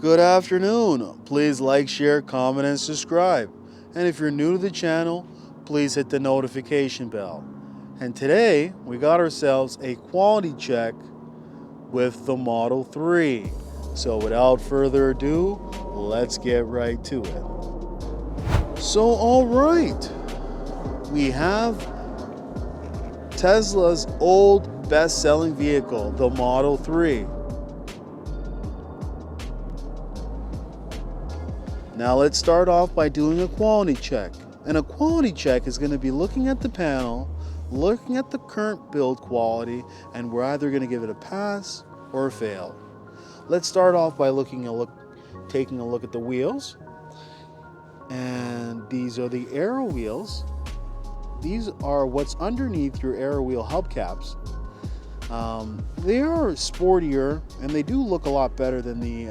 Good afternoon. Please like, share, comment, and subscribe. And if you're new to the channel, please hit the notification bell. And today, we got ourselves a quality check with the Model 3. So without further ado, let's get right to it. So alright, we have Tesla's old best-selling vehicle, the Model 3. Now let's start off by doing a quality check. And a quality check is going to be looking at the panel, looking at the current build quality, and we're either going to give it a pass or a fail. Let's start off by taking a look at the wheels. And these are the aero wheels. These are what's underneath your aero wheel hubcaps. They are sportier and they do look a lot better than the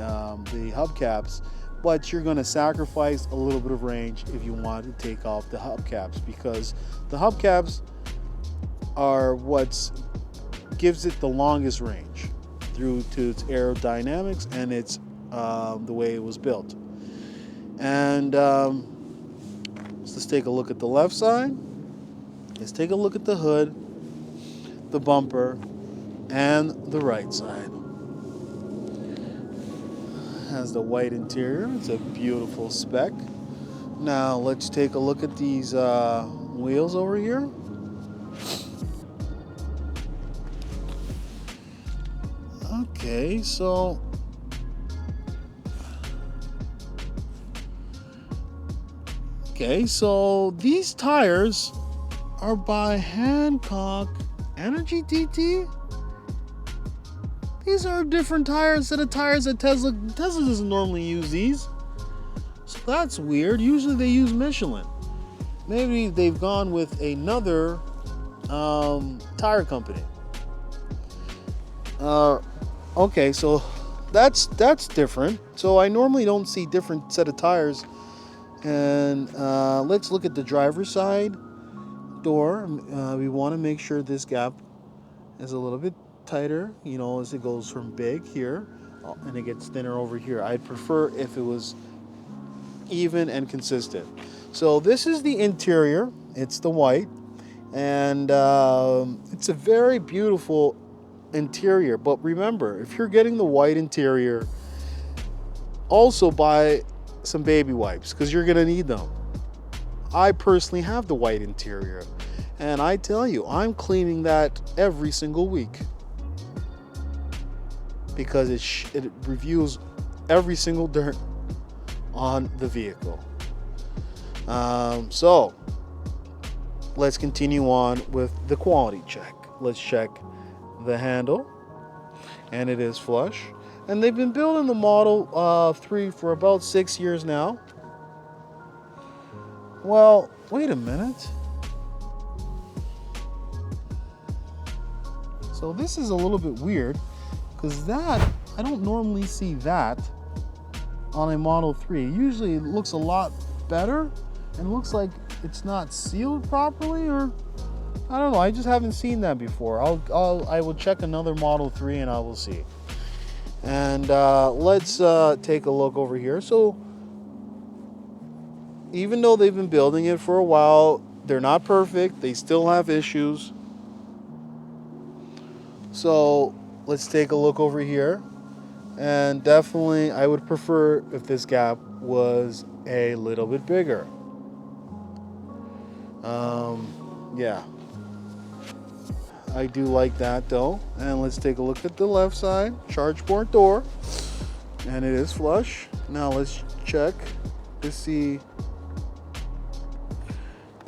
hubcaps. But you're going to sacrifice a little bit of range if you want to take off the hubcaps, because the hubcaps are what gives it the longest range due to its aerodynamics and its the way it was built. And let's take a look at the left side. Let's take a look at the hood, the bumper, and the right side. Has the white interior. It's a beautiful spec. Now let's take a look at these wheels over here. Okay, so these tires are by Hancock Energy DT. These are different tires set of tires that Tesla doesn't normally use these. So that's weird. Usually they use Michelin. Maybe they've gone with another tire company. Okay, so that's different. So I normally don't see different set of tires. And let's look at the driver's side door. We want to make sure this gap is a little bit tighter, as it goes from big here and it gets thinner over here. I'd prefer if it was even and consistent. So this is the interior. It's the white, and it's a very beautiful interior. But remember, if you're getting the white interior, also buy some baby wipes, because you're gonna need them. I personally have the white interior, and I tell you, I'm cleaning that every single week, because it reviews every single dirt on the vehicle. So let's continue on with the quality check. Let's check the handle, and it is flush. And they've been building the Model 3 for about 6 years now. Well, wait a minute. So this is a little bit weird, because I don't normally see that on a Model 3. Usually it looks a lot better and looks like it's not sealed properly, or I don't know. I just haven't seen that before. I will check another Model 3 and I will see. And let's take a look over here. So even though they've been building it for a while, they're not perfect. They still have issues. So let's take a look over here. And definitely, I would prefer if this gap was a little bit bigger. Yeah. I do like that though. And let's take a look at the left side. Charge port door. And it is flush. Now let's check to see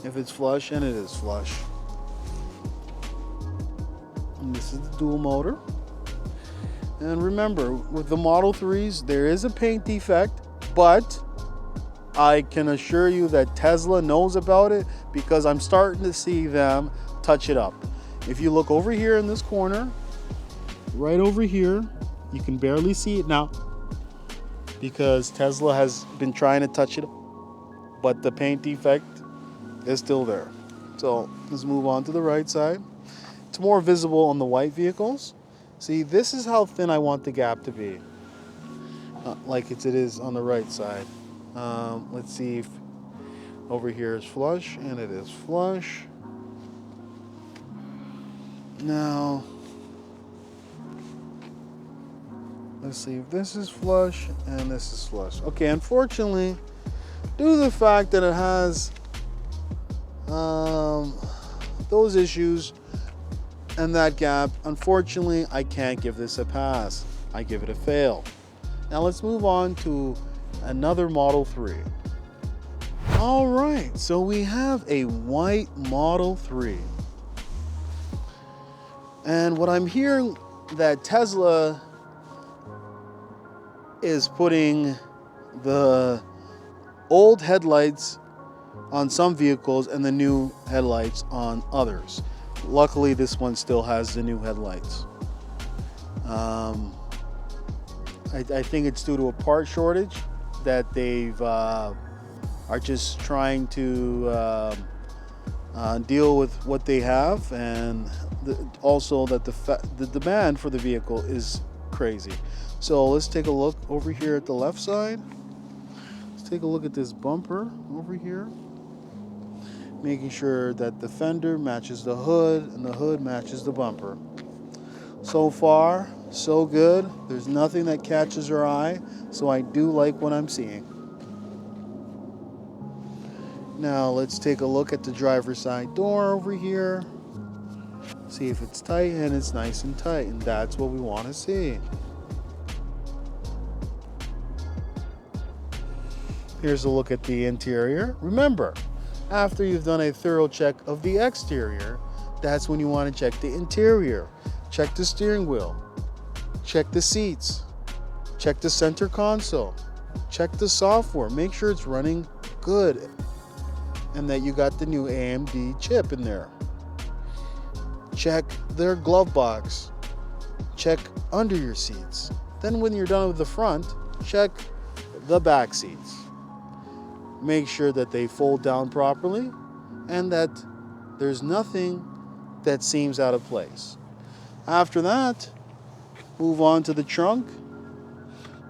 if it's flush, and it is flush. And this is the dual motor. And remember, with the Model 3s, there is a paint defect, but I can assure you that Tesla knows about it, because I'm starting to see them touch it up. If you look over here in this corner, right over here, you can barely see it now, because Tesla has been trying to touch it up, but the paint defect is still there. So let's move on to the right side. It's more visible on the white vehicles. See, this is how thin I want the gap to be. like it is on the right side. Let's see if over here is flush, and it is flush. Now, let's see if this is flush and this is flush. Okay, unfortunately, due to the fact that it has those issues and that gap, unfortunately, I can't give this a pass. I give it a fail. Now let's move on to another Model 3. All right, so we have a white Model 3. And what I'm hearing that Tesla is putting the old headlights on some vehicles and the new headlights on others. Luckily, this one still has the new headlights. I think it's due to a part shortage that they've are just trying to deal with what they have, and also that the demand for the vehicle is crazy. So let's take a look over here at the left side. Let's take a look at this bumper over here, making sure that the fender matches the hood and the hood matches the bumper. So far, so good. There's nothing that catches our eye, so I do like what I'm seeing. Now let's take a look at the driver's side door over here. See if it's tight, and it's nice and tight, and that's what we want to see. Here's a look at the interior. Remember, after you've done a thorough check of the exterior, that's when you want to check the interior. Check the steering wheel. Check the seats. Check the center console. Check the software. Make sure it's running good and that you got the new AMD chip in there. Check their glove box. Check under your seats. Then when you're done with the front, check the back seats. Make sure that they fold down properly and that there's nothing that seems out of place. After that, move on to the trunk,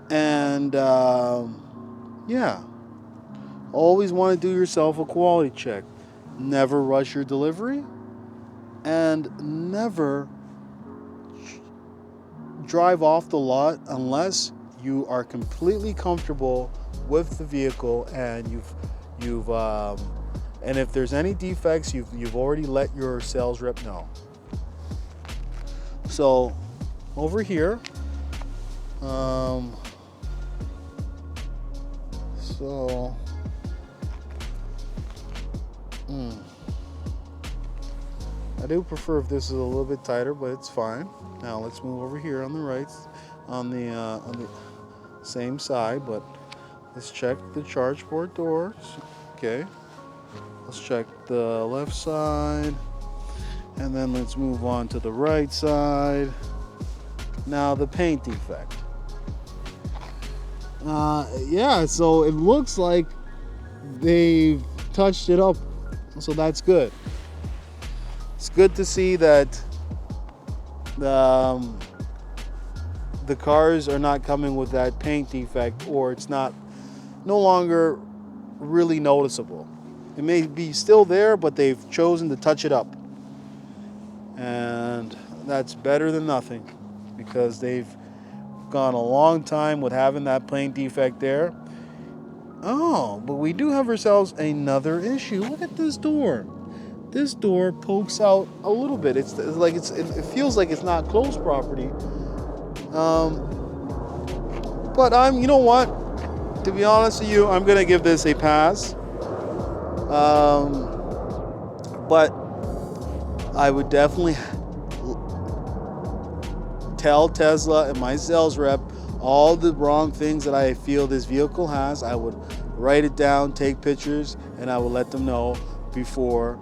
and yeah, always want to do yourself a quality check. Never rush your delivery, and never drive off the lot unless you are completely comfortable with the vehicle, and and if there's any defects, you've already let your sales rep know. So over here, I do prefer if this is a little bit tighter, but it's fine. Now let's move over here on the right, on the same side, but let's check the charge port doors. Okay. Let's check the left side, and then let's move on to the right side. Now the paint defect. Yeah, so it looks like they've touched it up, so that's good. It's good to see that the cars are not coming with that paint defect, or it's no longer really noticeable. It may be still there, but they've chosen to touch it up. And that's better than nothing, because they've gone a long time with having that paint defect there. Oh, but we do have ourselves another issue. Look at this door. This door pokes out a little bit. It feels like it's not closed properly. But you know what? To be honest with you, I'm gonna give this a pass. But I would definitely tell Tesla and my sales rep all the wrong things that I feel this vehicle has. I would write it down, take pictures, and I would let them know before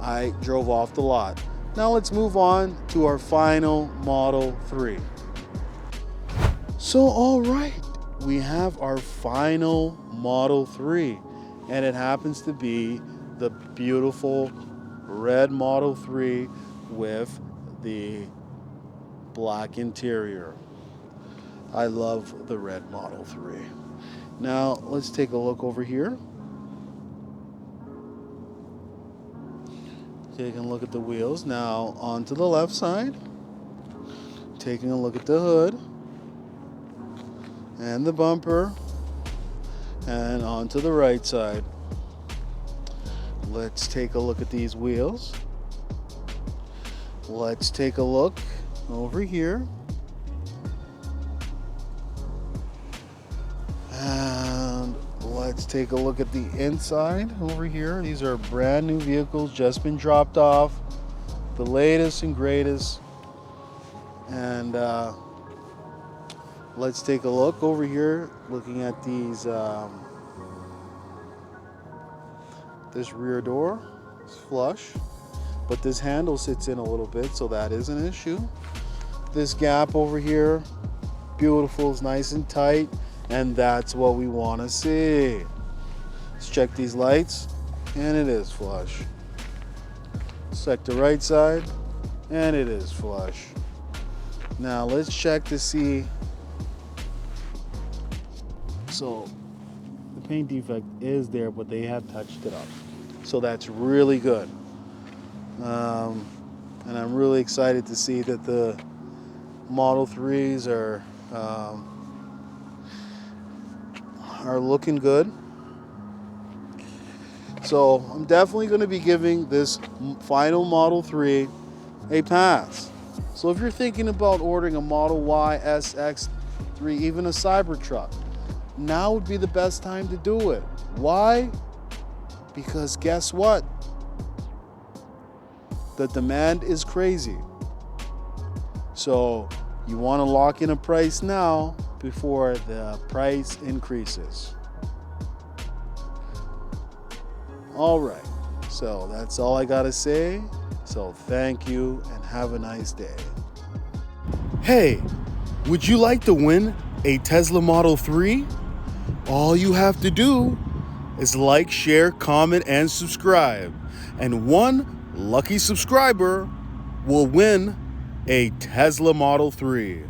I drove off the lot. Now let's move on to our final Model 3. So, all right, we have our final Model 3, and it happens to be the beautiful red Model 3 with the black interior. I love the red Model 3. Now, let's take a look over here. Taking a look at the wheels. Now, onto the left side. Taking a look at the hood. And the bumper. And onto the right side. Let's take a look at these wheels. Let's take a look over here. And let's take a look at the inside over here. These are brand new vehicles, just been dropped off. The latest and greatest. And let's take a look over here, looking at these. This rear door is flush, but this handle sits in a little bit, so that is an issue. This gap over here, beautiful, is nice and tight, and that's what we want to see. Let's check these lights, and it is flush. Check the right side, and it is flush. Now let's check to see. So the paint defect is there, but they have touched it up. So that's really good. And I'm really excited to see that the Model 3s are looking good. So I'm definitely going to be giving this final Model 3 a pass. So if you're thinking about ordering a Model Y, S, X3, even a Cybertruck, now would be the best time to do it. Why? Because guess what? The demand is crazy. So you want to lock in a price now before the price increases. All right. So that's all I got to say. So thank you and have a nice day. Hey, would you like to win a Tesla Model 3? All you have to do is like, share, comment, and subscribe. And one lucky subscriber will win a Tesla Model 3.